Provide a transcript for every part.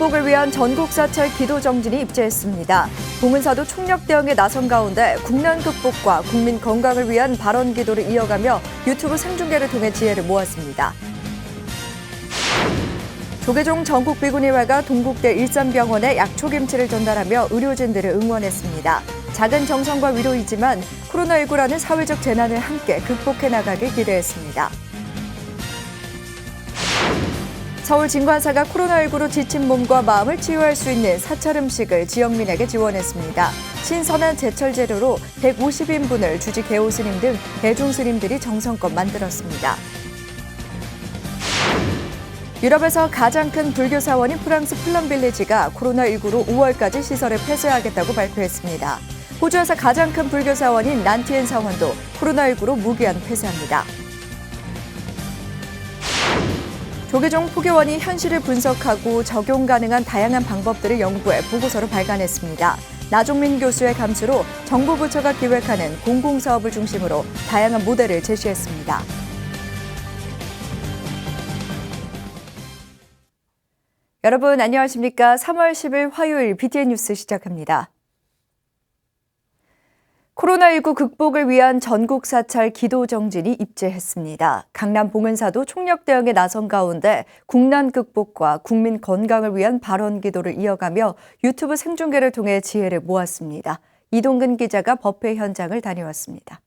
극복을 위한 전국 사찰 기도 정진이 입재했습니다. 봉은사도 총력 대응에 나선 가운데 국난 극복과 국민 건강을 위한 발언 기도를 이어가며 유튜브 생중계를 통해 지혜를 모았습니다. 조계종 전국 비구니회가 동국대 일산병원에 약초김치를 전달하며 의료진들을 응원했습니다. 작은 정성과 위로이지만 코로나19라는 사회적 재난을 함께 극복해 나가길 기대했습니다. 서울 진관사가 코로나19로 지친 몸과 마음을 치유할 수 있는 사찰 음식을 지역민에게 지원했습니다. 신선한 제철 재료로 150인분을 주지 개오스님 등 대중스님들이 정성껏 만들었습니다. 유럽에서 가장 큰 불교 사원인 프랑스 플럼빌리지가 코로나19로 5월까지 시설을 폐쇄하겠다고 발표했습니다. 호주에서 가장 큰 불교 사원인 난티엔 사원도 코로나19로 무기한 폐쇄합니다. 조계종 포교원이 현실을 분석하고 적용 가능한 다양한 방법들을 연구해 보고서를 발간했습니다. 나종민 교수의 감수로 정부 부처가 기획하는 공공사업을 중심으로 다양한 모델을 제시했습니다. 여러분 안녕하십니까? 3월 10일 화요일 BTN 뉴스 시작합니다. 코로나19 극복을 위한 전국 사찰 기도 정진이 입재했습니다. 강남 봉은사도 총력 대응에 나선 가운데 국난 극복과 국민 건강을 위한 발언 기도를 이어가며 유튜브 생중계를 통해 지혜를 모았습니다. 이동근 기자가 법회 현장을 다녀왔습니다.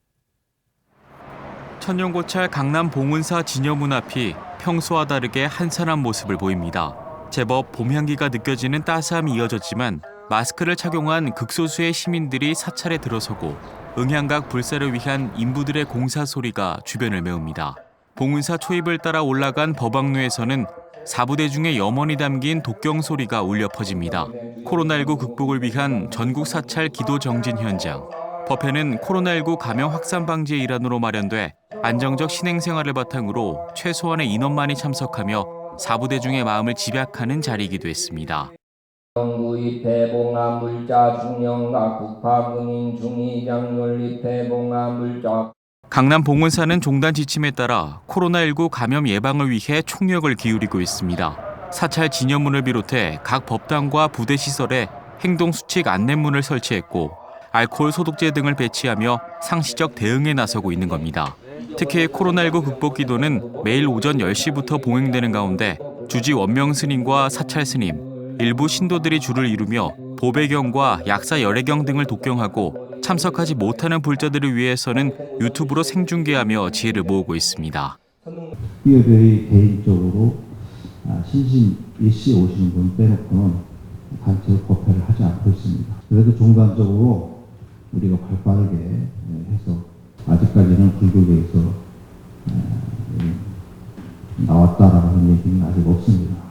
천년고찰 강남 봉은사 진여문 앞이 평소와 다르게 한산한 모습을 보입니다. 제법 봄 향기가 느껴지는 따스함이 이어졌지만 마스크를 착용한 극소수의 시민들이 사찰에 들어서고 응향각 불사를 위한 인부들의 공사 소리가 주변을 메웁니다. 봉은사 초입을 따라 올라간 법왕루에서는 사부대 중에 염원이 담긴 독경 소리가 울려 퍼집니다. 코로나19 극복을 위한 전국 사찰 기도 정진 현장. 법회는 코로나19 감염 확산 방지의 일환으로 마련돼 안정적 신행 생활을 바탕으로 최소한의 인원만이 참석하며 사부대중의 마음을 집약하는 자리이기도 했습니다. 영구입회봉화 물자 중령각 국파군인 중의장열입회봉화 물자. 강남 봉은사는 종단 지침에 따라 코로나19 감염 예방을 위해 총력을 기울이고 있습니다. 사찰 진여문을 비롯해 각 법당과 부대 시설에 행동수칙 안내문을 설치했고 알코올 소독제 등을 배치하며 상시적 대응에 나서고 있는 겁니다. 특히 코로나19 극복 기도는 매일 오전 10시부터 봉행되는 가운데 주지 원명 스님과 사찰 스님, 일부 신도들이 줄을 이루며 보배경과 약사 열애경 등을 독경하고 참석하지 못하는 불자들을 위해서는 유튜브로 생중계하며 지혜를 모으고 있습니다. 비어별이 개인적으로 신신 일시 오시는 분 빼놓고는 단체로 법회를 하지 않고 있습니다. 그래도 중간적으로 우리가 발빠르게 해서 아직까지는 불교계에서 나왔다라는 얘기는 아직 없습니다.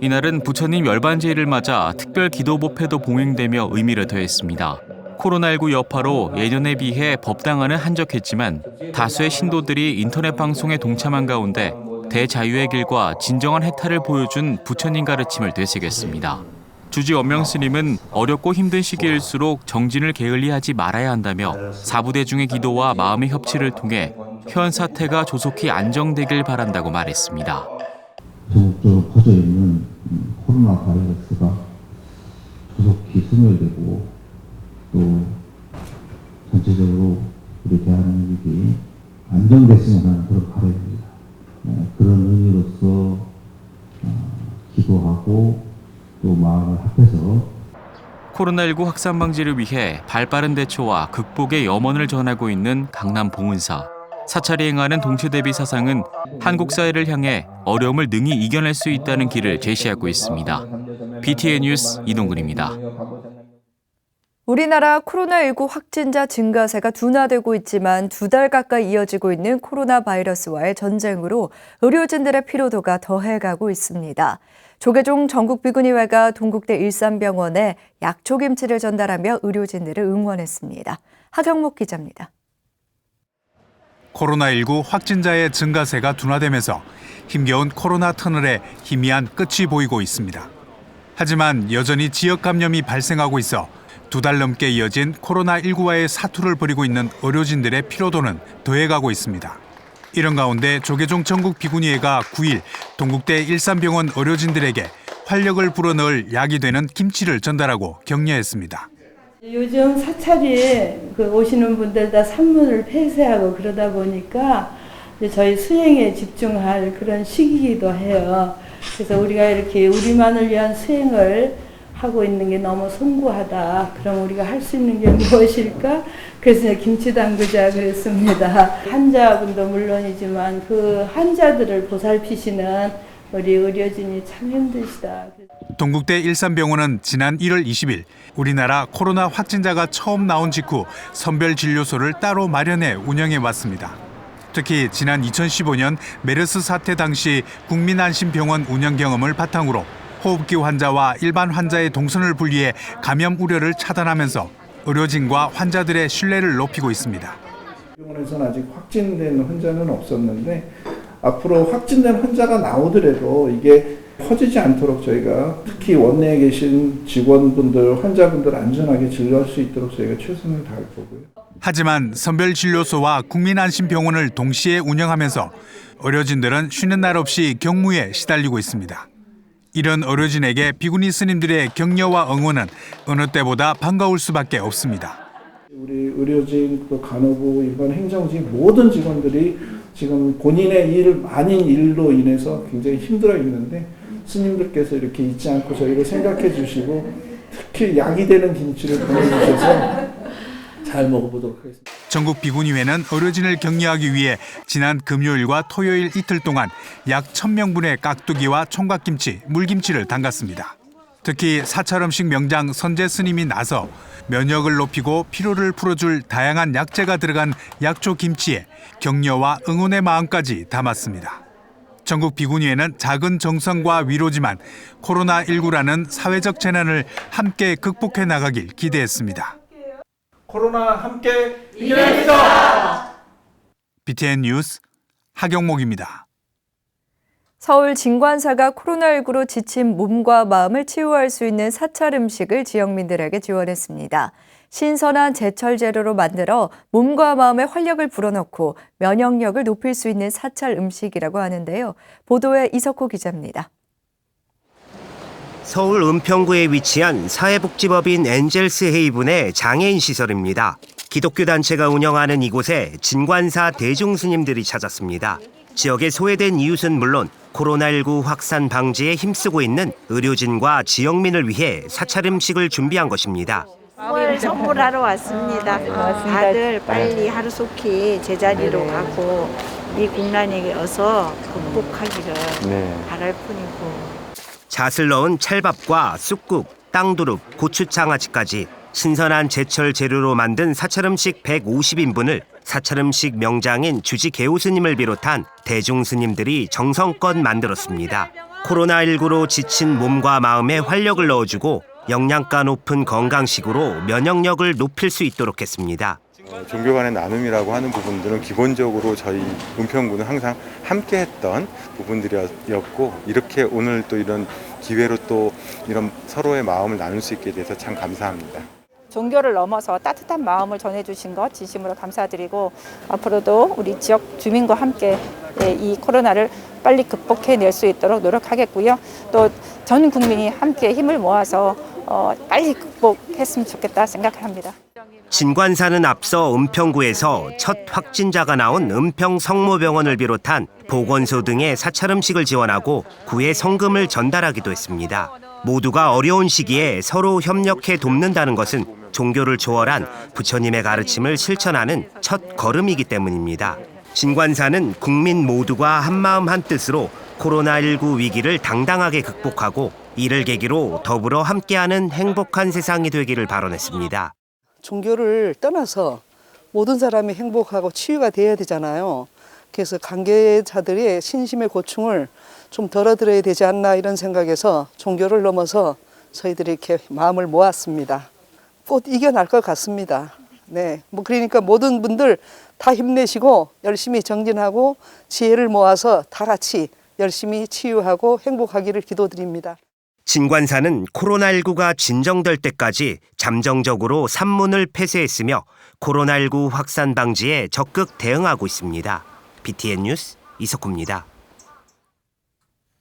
이날은 부처님 열반제일을 맞아 특별 기도법회도 봉행되며 의미를 더했습니다. 코로나19 여파로 예년에 비해 법당안은 한적했지만 다수의 신도들이 인터넷 방송에 동참한 가운데 대자유의 길과 진정한 해탈을 보여준 부처님 가르침을 되새겼습니다. 주지 원명 스님은 어렵고 힘든 시기일수록 정진을 게을리하지 말아야 한다며 사부대중의 기도와 마음의 협치를 통해 현 사태가 조속히 안정되길 바란다고 말했습니다. 전국적으로 퍼져 있는 코로나 바이러스가 조속히 소멸되고 또 전체적으로 우리 대한민국이 안정됐으면 하는 그런 바람입니다. 그런 의미로서 기도하고 또 마음을 합해서 코로나19 확산 방지를 위해 발빠른 대처와 극복의 염원을 전하고 있는 강남 봉은사. 사찰이 행하는 동체대비 사상은 한국 사회를 향해 어려움을 능히 이겨낼 수 있다는 길을 제시하고 있습니다. BTN 뉴스 이동근입니다. 우리나라 코로나19 확진자 증가세가 둔화되고 있지만 2달 가까이 이어지고 있는 코로나 바이러스와의 전쟁으로 의료진들의 피로도가 더해가고 있습니다. 조계종 전국 비구니회가 동국대 일산병원에 약초김치를 전달하며 의료진들을 응원했습니다. 하경목 기자입니다. 코로나19 확진자의 증가세가 둔화되면서 힘겨운 코로나 터널에 희미한 끝이 보이고 있습니다. 하지만 여전히 지역 감염이 발생하고 있어 2달 넘게 이어진 코로나19와의 사투를 벌이고 있는 의료진들의 피로도는 더해가고 있습니다. 이런 가운데 조계종 전국 비구니회가 9일 동국대 일산병원 의료진들에게 활력을 불어넣을 약이 되는 김치를 전달하고 격려했습니다. 요즘 사찰이 오시는 분들 다 산문을 폐쇄하고 그러다 보니까 이제 저희 수행에 집중할 그런 시기이기도 해요. 그래서 우리가 이렇게 우리만을 위한 수행을 하고 있는 게 너무 송구하다. 그럼 우리가 할 수 있는 게 무엇일까? 그래서 이제 김치 담그자 그랬습니다. 환자분도 물론이지만 그 환자들을 보살피시는 우리 의료진이 참 힘드시다. 동국대 일산병원은 지난 1월 20일 우리나라 코로나 확진자가 처음 나온 직후 선별진료소를 따로 마련해 운영해 왔습니다. 특히 지난 2015년 메르스 사태 당시 국민안심병원 운영 경험을 바탕으로 호흡기 환자와 일반 환자의 동선을 분리해 감염 우려를 차단하면서 의료진과 환자들의 신뢰를 높이고 있습니다. 병원에서는 아직 확진된 환자는 없었는데 앞으로 확진된 환자가 나오더라도 이게 퍼지지 않도록 저희가 특히 원내에 계신 직원분들, 환자분들 안전하게 진료할 수 있도록 저희가 최선을 다할 거고요. 하지만 선별진료소와 국민안심병원을 동시에 운영하면서 의료진들은 쉬는 날 없이 경무에 시달리고 있습니다. 이런 의료진에게 비구니 스님들의 격려와 응원은 어느 때보다 반가울 수밖에 없습니다. 우리 의료진, 또 간호부, 일반 행정직 모든 직원들이 지금 본인의 일 아닌 일로 인해서 굉장히 힘들어 있는데 스님들께서 이렇게 잊지 않고 저희를 생각해 주시고 특히 약이 되는 김치를 보내주셔서 잘 먹어보도록 하겠습니다. 전국 비구니회는 의료진을 격려하기 위해 지난 금요일과 토요일 이틀 동안 약 1,000명분의 깍두기와 총각김치, 물김치를 담갔습니다. 특히 사찰음식 명장 선제 스님이 나서 면역을 높이고 피로를 풀어줄 다양한 약재가 들어간 약초 김치에 격려와 응원의 마음까지 담았습니다. 전국 비구니회는 작은 정성과 위로지만 코로나19라는 사회적 재난을 함께 극복해 나가길 기대했습니다. 코로나 함께 이겨냅시다. BTN 뉴스 하경목입니다. 서울 진관사가 코로나19로 지친 몸과 마음을 치유할 수 있는 사찰 음식을 지역민들에게 지원했습니다. 신선한 제철 재료로 만들어 몸과 마음에 활력을 불어넣고 면역력을 높일 수 있는 사찰 음식이라고 하는데요. 보도에 이석호 기자입니다. 서울 은평구에 위치한 사회복지법인 엔젤스 헤이븐의 장애인 시설입니다. 기독교 단체가 운영하는 이곳에 진관사 대중스님들이 찾았습니다. 지역에 소외된 이웃은 물론 코로나19 확산 방지에 힘쓰고 있는 의료진과 지역민을 위해 사찰 음식을 준비한 것입니다. 뭘 선물하러 왔습니다. 다들 빨리 하루속히 제자리로 가고 이 국난이 어서 극복하기를 바랄 뿐이고. 잣을 넣은 찰밥과 쑥국, 땅두릅, 고추장아찌까지 신선한 제철 재료로 만든 사찰음식 150인분을 사찰음식 명장인 주지 개오스님을 비롯한 대중스님들이 정성껏 만들었습니다. 코로나19로 지친 몸과 마음에 활력을 넣어주고 영양가 높은 건강식으로 면역력을 높일 수 있도록 했습니다. 종교 간의 나눔이라고 하는 부분들은 기본적으로 저희 은평구는 항상 함께했던 부분들이었고 이렇게 오늘 또 이런 기회로 또 이런 서로의 마음을 나눌 수 있게 돼서 참 감사합니다. 종교를 넘어서 따뜻한 마음을 전해주신 것 진심으로 감사드리고 앞으로도 우리 지역 주민과 함께 이 코로나를 빨리 극복해낼 수 있도록 노력하겠고요. 또 전 국민이 함께 힘을 모아서 빨리 극복했으면 좋겠다 생각을 합니다. 진관사는 앞서 은평구에서 첫 확진자가 나온 은평성모병원을 비롯한 보건소 등의 사찰 음식을 지원하고 구에 성금을 전달하기도 했습니다. 모두가 어려운 시기에 서로 협력해 돕는다는 것은 종교를 초월한 부처님의 가르침을 실천하는 첫 걸음이기 때문입니다. 진관사는 국민 모두가 한마음 한뜻으로 코로나19 위기를 당당하게 극복하고 이를 계기로 더불어 함께하는 행복한 세상이 되기를 발언했습니다. 종교를 떠나서 모든 사람이 행복하고 치유가 돼야 되잖아요. 그래서 관계자들의 신심의 고충을 좀 덜어드려야 되지 않나 이런 생각에서 종교를 넘어서 저희들이 이렇게 마음을 모았습니다. 곧 이겨날 것 같습니다. 네, 그러니까 모든 분들 다 힘내시고 열심히 정진하고 지혜를 모아서 다 같이 열심히 치유하고 행복하기를 기도드립니다. 진관사는 코로나19가 진정될 때까지 잠정적으로 산문을 폐쇄했으며 코로나19 확산 방지에 적극 대응하고 있습니다. BTN 뉴스 이석호입니다.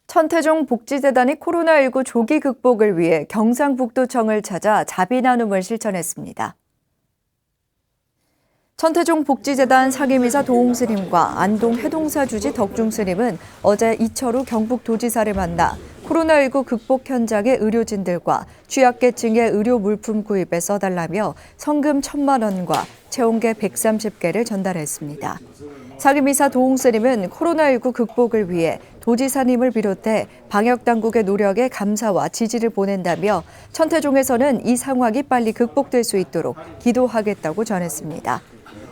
천태종 복지재단이 코로나19 조기 극복을 위해 경상북도청을 찾아 자비 나눔을 실천했습니다. 천태종 복지재단 상임이사 도홍스님과 안동 해동사 주지 덕중스님은 어제 이철우 경북도지사를 만나 코로나19 극복 현장의 의료진들과 취약계층의 의료 물품 구입에 써달라며 성금 1,000만 원과 체온계 130개를 전달했습니다. 상임이사 도홍스님은 코로나19 극복을 위해 도지사님을 비롯해 방역당국의 노력에 감사와 지지를 보낸다며 천태종에서는 이 상황이 빨리 극복될 수 있도록 기도하겠다고 전했습니다.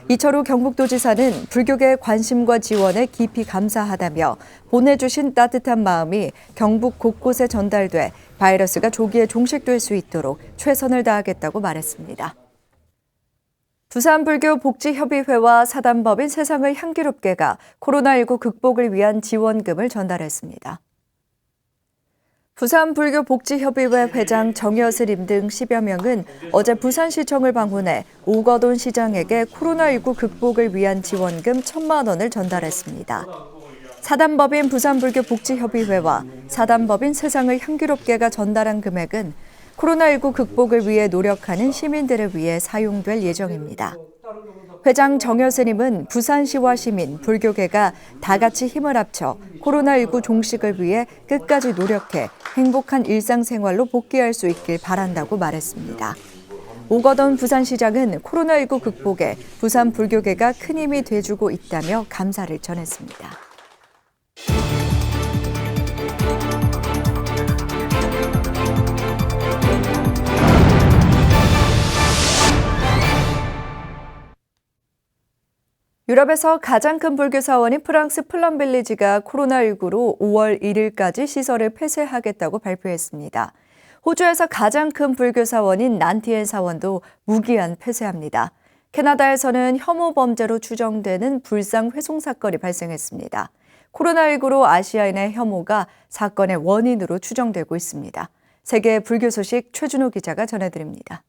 이철우 경북도지사는 불교계의 관심과 지원에 깊이 감사하다며 보내주신 따뜻한 마음이 경북 곳곳에 전달돼 바이러스가 조기에 종식될 수 있도록 최선을 다하겠다고 말했습니다. 부산불교복지협의회와 사단법인 세상을 향기롭게가 코로나19 극복을 위한 지원금을 전달했습니다. 부산불교복지협의회 회장 정여슬임 등 10여 명은 어제 부산시청을 방문해 오거돈 시장에게 코로나19 극복을 위한 지원금 1,000만 원을 전달했습니다. 사단법인 부산불교복지협의회와 사단법인 세상을 향기롭게가 전달한 금액은 코로나19 극복을 위해 노력하는 시민들을 위해 사용될 예정입니다. 회장 정여슬님은 부산시와 시민, 불교계가 다 같이 힘을 합쳐 코로나19 종식을 위해 끝까지 노력해 행복한 일상생활로 복귀할 수 있길 바란다고 말했습니다. 오거돈 부산시장은 코로나19 극복에 부산 불교계가 큰 힘이 돼주고 있다며 감사를 전했습니다. 유럽에서 가장 큰 불교 사원인 프랑스 플럼빌리지가 코로나19로 5월 1일까지 시설을 폐쇄하겠다고 발표했습니다. 호주에서 가장 큰 불교 사원인 난티엔 사원도 무기한 폐쇄합니다. 캐나다에서는 혐오 범죄로 추정되는 불상 훼손 사건이 발생했습니다. 코로나19로 아시아인의 혐오가 사건의 원인으로 추정되고 있습니다. 세계 불교 소식 최준호 기자가 전해드립니다.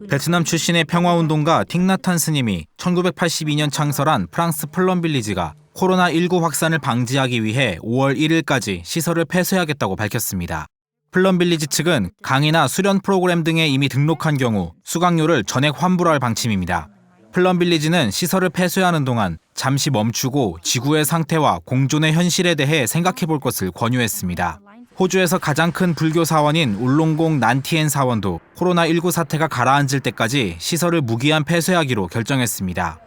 베트남 출신의 평화운동가 틱나탄 스님이 1982년 창설한 프랑스 플럼빌리지가 코로나19 확산을 방지하기 위해 5월 1일까지 시설을 폐쇄하겠다고 밝혔습니다. 플럼빌리지 측은 강의나 수련 프로그램 등에 이미 등록한 경우 수강료를 전액 환불할 방침입니다. 플럼빌리지는 시설을 폐쇄하는 동안 잠시 멈추고 지구의 상태와 공존의 현실에 대해 생각해 볼 것을 권유했습니다. 호주에서 가장 큰 불교 사원인 울롱공 난티엔 사원도 코로나19 사태가 가라앉을 때까지 시설을 무기한 폐쇄하기로 결정했습니다.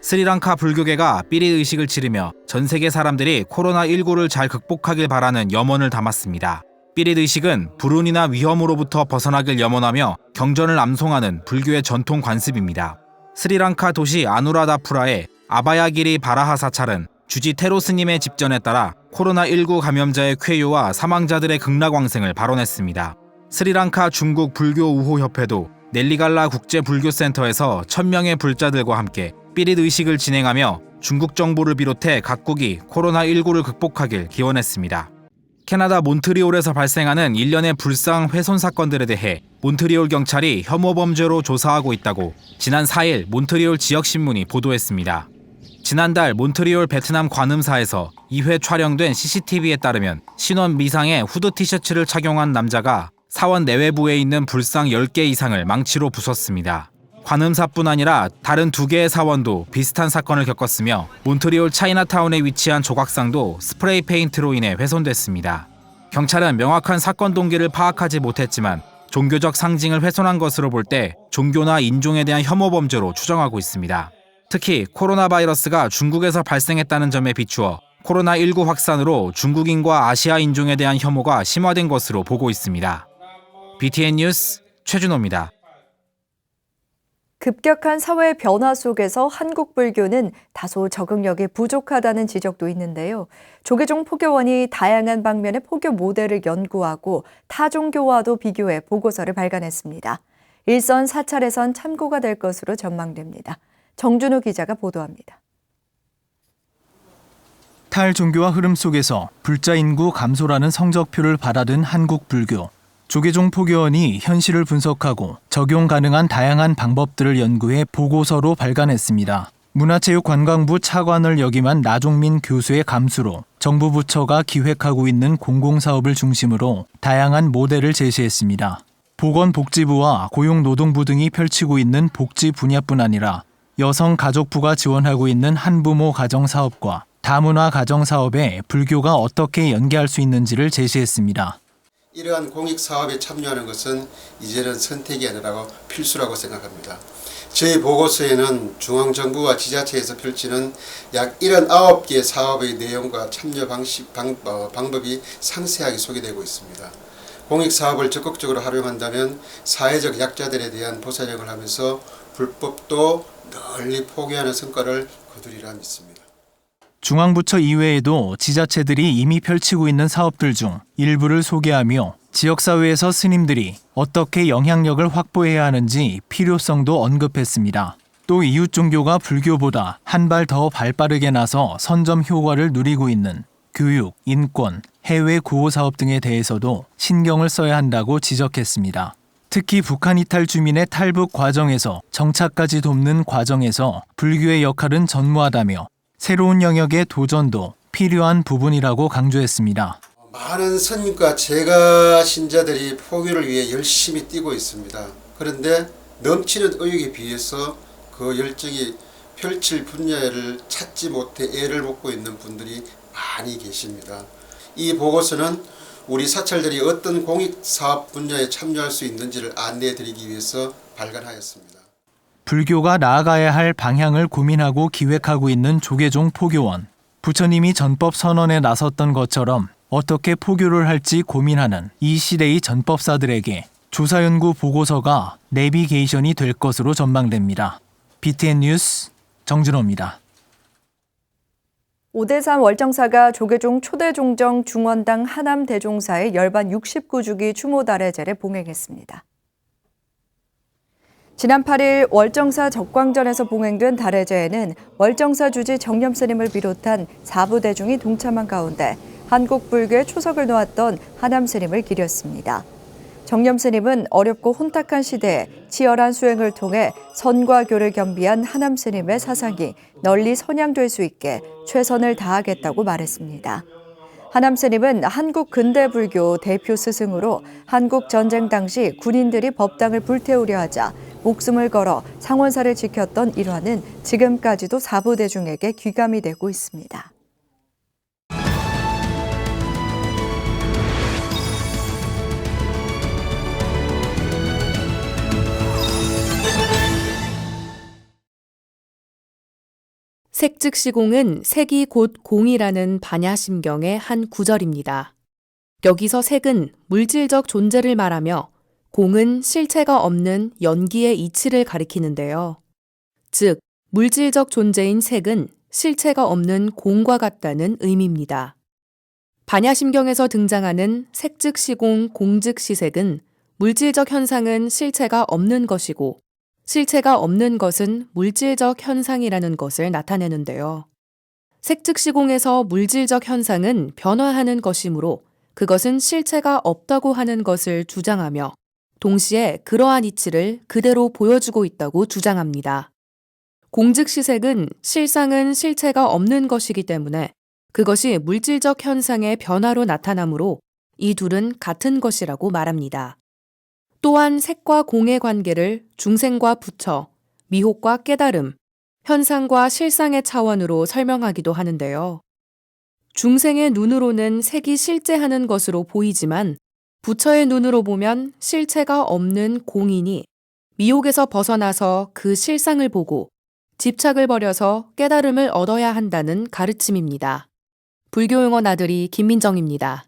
스리랑카 불교계가 삐릿 의식을 치르며 전 세계 사람들이 코로나19를 잘 극복하길 바라는 염원을 담았습니다. 삐릿 의식은 불운이나 위험으로부터 벗어나길 염원하며 경전을 암송하는 불교의 전통 관습입니다. 스리랑카 도시 아누라다푸라의 아바야기리 바라하 사찰은 주지 테로 스님의 집전에 따라 코로나19 감염자의 쾌유와 사망자들의 극락왕생을 발언했습니다. 스리랑카 중국 불교우호협회도 넬리갈라 국제불교센터에서 1,000명의 불자들과 함께 삐릿 의식을 진행하며 중국 정부를 비롯해 각국이 코로나19를 극복하길 기원했습니다. 캐나다 몬트리올에서 발생하는 일련의 불상 훼손 사건들에 대해 몬트리올 경찰이 혐오 범죄로 조사하고 있다고 지난 4일 몬트리올 지역신문이 보도했습니다. 지난달 몬트리올 베트남 관음사에서 2회 촬영된 CCTV에 따르면 신원 미상의 후드 티셔츠를 착용한 남자가 사원 내외부에 있는 불상 10개 이상을 망치로 부쉈습니다. 관음사뿐 아니라 다른 2개의 사원도 비슷한 사건을 겪었으며 몬트리올 차이나타운에 위치한 조각상도 스프레이 페인트로 인해 훼손됐습니다. 경찰은 명확한 사건 동기를 파악하지 못했지만 종교적 상징을 훼손한 것으로 볼 때 종교나 인종에 대한 혐오 범죄로 추정하고 있습니다. 특히 코로나 바이러스가 중국에서 발생했다는 점에 비추어 코로나19 확산으로 중국인과 아시아 인종에 대한 혐오가 심화된 것으로 보고 있습니다. BTN 뉴스 최준호입니다. 급격한 사회 변화 속에서 한국 불교는 다소 적응력이 부족하다는 지적도 있는데요. 조계종 포교원이 다양한 방면의 포교 모델을 연구하고 타 종교와도 비교해 보고서를 발간했습니다. 일선 사찰에선 참고가 될 것으로 전망됩니다. 정준우 기자가 보도합니다. 탈종교화 흐름 속에서 불자 인구 감소라는 성적표를 받아든 한국 불교. 조계종 포교원이 현실을 분석하고 적용 가능한 다양한 방법들을 연구해 보고서로 발간했습니다. 문화체육관광부 차관을 역임한 나종민 교수의 감수로 정부 부처가 기획하고 있는 공공사업을 중심으로 다양한 모델을 제시했습니다. 보건복지부와 고용노동부 등이 펼치고 있는 복지 분야뿐 아니라 여성가족부가 지원하고 있는 한부모 가정사업과 다문화 가정사업에 불교가 어떻게 연계할 수 있는지를 제시했습니다. 이러한 공익사업에 참여하는 것은 이제는 선택이 아니라 필수라고 생각합니다. 저희 보고서에는 중앙정부와 지자체에서 펼치는 약 79개 사업의 내용과 참여 방법이 상세하게 소개되고 있습니다. 공익사업을 적극적으로 활용한다면 사회적 약자들에 대한 보살형을 하면서 불법도 널리 포기하는 성과를 거두리라 믿습니다. 중앙부처 이외에도 지자체들이 이미 펼치고 있는 사업들 중 일부를 소개하며 지역사회에서 스님들이 어떻게 영향력을 확보해야 하는지 필요성도 언급했습니다. 또 이웃 종교가 불교보다 한 발 더 발빠르게 나서 선점 효과를 누리고 있는 교육, 인권, 해외 구호 사업 등에 대해서도 신경을 써야 한다고 지적했습니다. 특히 북한 이탈 주민의 탈북 과정에서 정착까지 돕는 과정에서 불교의 역할은 전무하다며 새로운 영역의 도전도 필요한 부분이라고 강조했습니다. 많은 스님과 제가 신자들이 포교를 위해 열심히 뛰고 있습니다. 그런데 넘치는 의욕에 비해서 그 열정이 펼칠 분야를 찾지 못해 애를 먹고 있는 분들이 많이 계십니다. 이 보고서는 우리 사찰들이 어떤 공익사업 분야에 참여할 수 있는지를 안내해드리기 위해서 발간하였습니다. 불교가 나아가야 할 방향을 고민하고 기획하고 있는 조계종 포교원. 부처님이 전법 선언에 나섰던 것처럼 어떻게 포교를 할지 고민하는 이 시대의 전법사들에게 조사연구 보고서가 내비게이션이 될 것으로 전망됩니다. BTN 뉴스 정준호입니다. 5대3 월정사가 조계종 초대종정 중원당 하남 대종사의 열반 69주기 추모 달해제를 봉행했습니다. 지난 8일 월정사 적광전에서 봉행된 달해제에는 월정사 주지 정념스님을 비롯한 4부 대중이 동참한 가운데 한국 불교의 초석을 놓았던 하남 스님을 기렸습니다. 정념 스님은 어렵고 혼탁한 시대에 치열한 수행을 통해 선과 교를 겸비한 하남 스님의 사상이 널리 선양될 수 있게 최선을 다하겠다고 말했습니다. 하남 스님은 한국 근대 불교 대표 스승으로 한국 전쟁 당시 군인들이 법당을 불태우려 하자 목숨을 걸어 상원사를 지켰던 일화는 지금까지도 사부대중에게 귀감이 되고 있습니다. 색즉시공은 색이 곧 공이라는 반야심경의 한 구절입니다. 여기서 색은 물질적 존재를 말하며 공은 실체가 없는 연기의 이치를 가리키는데요. 즉, 물질적 존재인 색은 실체가 없는 공과 같다는 의미입니다. 반야심경에서 등장하는 색즉시공, 공즉시색은 물질적 현상은 실체가 없는 것이고 실체가 없는 것은 물질적 현상이라는 것을 나타내는데요. 색즉시공에서 물질적 현상은 변화하는 것이므로 그것은 실체가 없다고 하는 것을 주장하며 동시에 그러한 이치를 그대로 보여주고 있다고 주장합니다. 공즉시색은 실상은 실체가 없는 것이기 때문에 그것이 물질적 현상의 변화로 나타나므로 이 둘은 같은 것이라고 말합니다. 또한 색과 공의 관계를 중생과 부처, 미혹과 깨달음, 현상과 실상의 차원으로 설명하기도 하는데요. 중생의 눈으로는 색이 실제하는 것으로 보이지만 부처의 눈으로 보면 실체가 없는 공이니 미혹에서 벗어나서 그 실상을 보고 집착을 버려서 깨달음을 얻어야 한다는 가르침입니다. 불교용어 나들이 김민정입니다.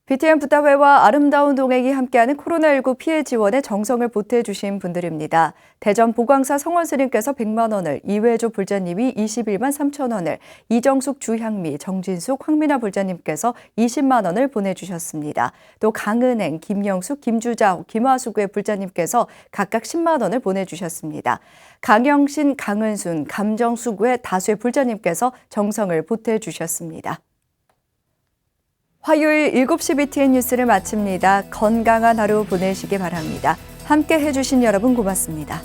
BTN 부타회와 아름다운 동행이 함께하는 코로나19 피해 지원에 정성을 보태주신 분들입니다. 대전 보광사 성원스님께서 100만 원을, 이회조 불자님이 21만 3천 원을, 이정숙, 주향미, 정진숙, 황민아 불자님께서 20만 원을 보내주셨습니다. 또 강은행, 김영숙, 김주자, 김화수구의 불자님께서 각각 10만 원을 보내주셨습니다. 강영신, 강은순, 감정수구의 다수의 불자님께서 정성을 보태주셨습니다. 화요일 7시 BTN 뉴스를 마칩니다. 건강한 하루 보내시기 바랍니다. 함께 해주신 여러분 고맙습니다.